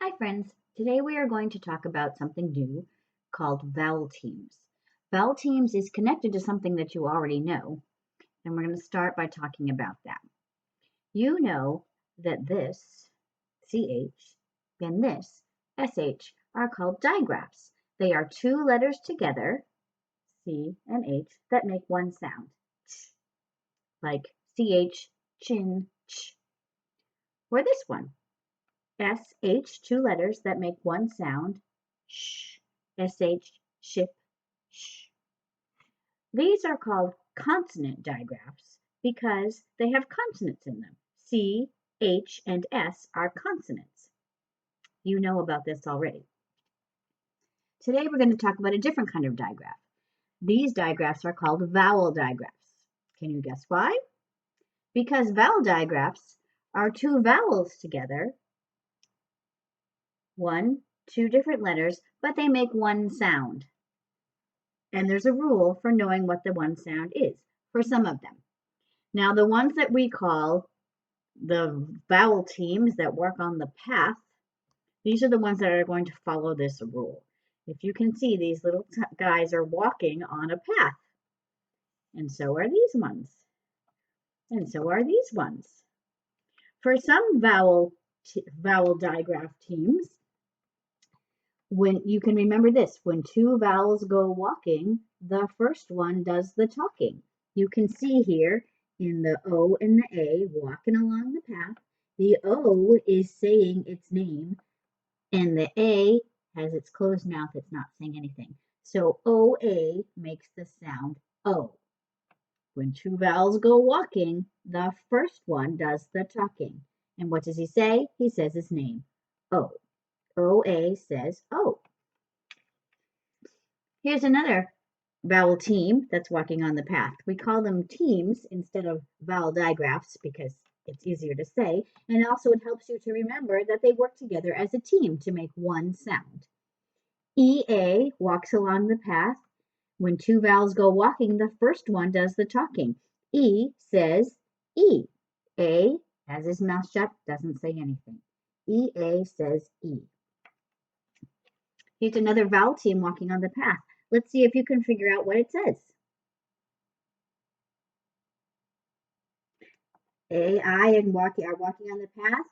Hi friends, today we are going to talk about something new called Vowel Teams. Vowel Teams is connected to something that you already know, and we're going to start by talking about that. You know that this, CH, and this, SH, are called digraphs. They are two letters together, C and H, that make one sound, ch, like CH, chin, ch. Or this one, SH, two letters that make one sound, sh, SH, ship, sh. These are called consonant digraphs because they have consonants in them. C, H, and S are consonants. You know about this already. Today we're going to talk about a different kind of digraph. These digraphs are called vowel digraphs. Can you guess why? Because vowel digraphs are two vowels together, two different letters, but they make one sound. And there's a rule for knowing what the one sound is for some of them. Now, the ones that we call the vowel teams that work on the path, these are the ones that are going to follow this rule. If you can see, these little guys are walking on a path. And so are these ones. And so are these ones. For some vowel digraph teams, when you can remember this, when two vowels go walking, the first one does the talking. You can see here in the O and the A walking along the path, the O is saying its name, and the A has its closed mouth, it's not saying anything. So OA makes the sound O. When two vowels go walking, the first one does the talking. And what does he say? He says his name, O. OA says O. Here's another vowel team that's walking on the path. We call them teams instead of vowel digraphs because it's easier to say, and also it helps you to remember that they work together as a team to make one sound. EA walks along the path. When two vowels go walking, the first one does the talking. E says E. A has his mouth shut, doesn't say anything. EA says E. Here's another vowel team walking on the path. Let's see if you can figure out what it says. A, I, and are walking on the path.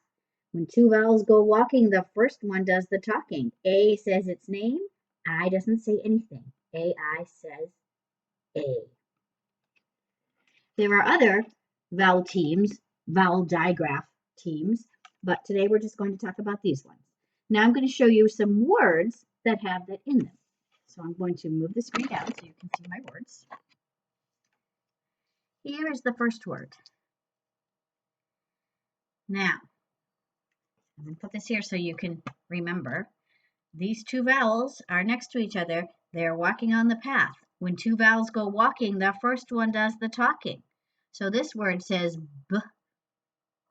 When two vowels go walking, the first one does the talking. A says its name. I doesn't say anything. AI says A. There are other vowel teams, vowel digraph teams, but today we're just going to talk about these ones. Now I'm going to show you some words that have that in them. So I'm going to move the screen down so you can see my words. Here is the first word. Now, I'm going to put this here so you can remember. These two vowels are next to each other. They're walking on the path. When two vowels go walking, the first one does the talking. So this word says B,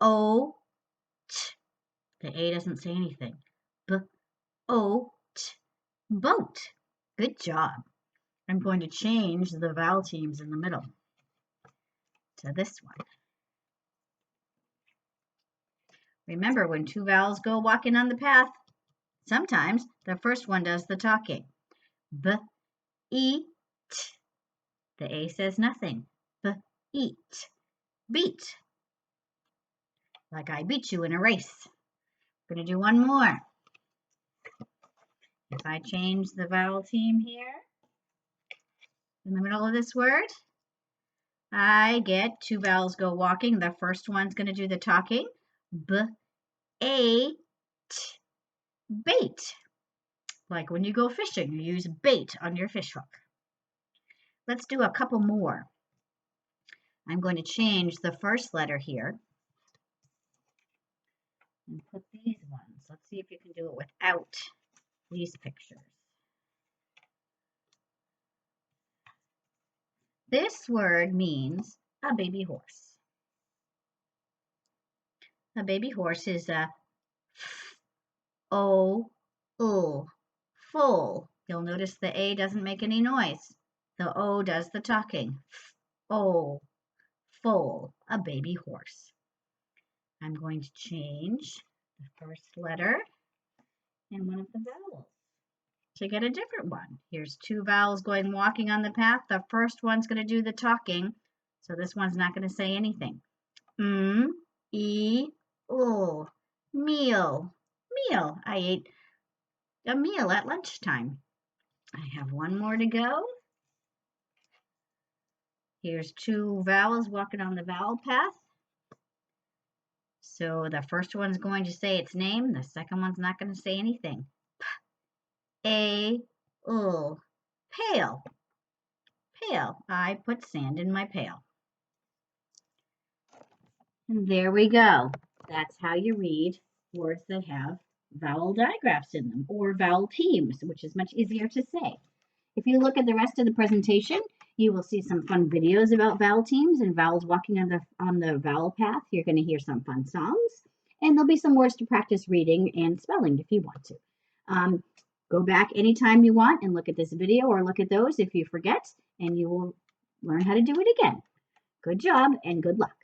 O, T. The A doesn't say anything. B, O, T, boat. Good job. I'm going to change the vowel teams in the middle to this one. Remember, when two vowels go walking on the path, sometimes the first one does the talking. B, E, T. The A says nothing. B, eat. Beat. Like I beat you in a race. We're going to do one more. If I change the vowel team here in the middle of this word, I get two vowels go walking. The first one's going to do the talking. B, A, T, bait. Like when you go fishing, you use bait on your fish hook. Let's do a couple more. I'm going to change the first letter here and put these ones. Let's see if you can do it without these pictures. This word means a baby horse. A baby horse is a O, U, full. You'll notice the A doesn't make any noise. The O does the talking. O, full, a baby horse. I'm going to change the first letter and one of the vowels to get a different one. Here's two vowels going walking on the path. The first one's going to do the talking, so this one's not going to say anything. E, O, meal, meal. I ate a meal at lunchtime. I have one more to go. Here's two vowels walking on the vowel path. So the first one's going to say its name. The second one's not going to say anything. P, A, L, pail, pail. I put sand in my pail. And there we go. That's how you read words that have vowel digraphs in them, or vowel teams, which is much easier to say. If you look at the rest of the presentation, you will see some fun videos about vowel teams and vowels walking on the vowel path. You're going to hear some fun songs, and there'll be some words to practice reading and spelling if you want to. Go back anytime you want and look at this video or look at those if you forget, and you will learn how to do it again. Good job and good luck.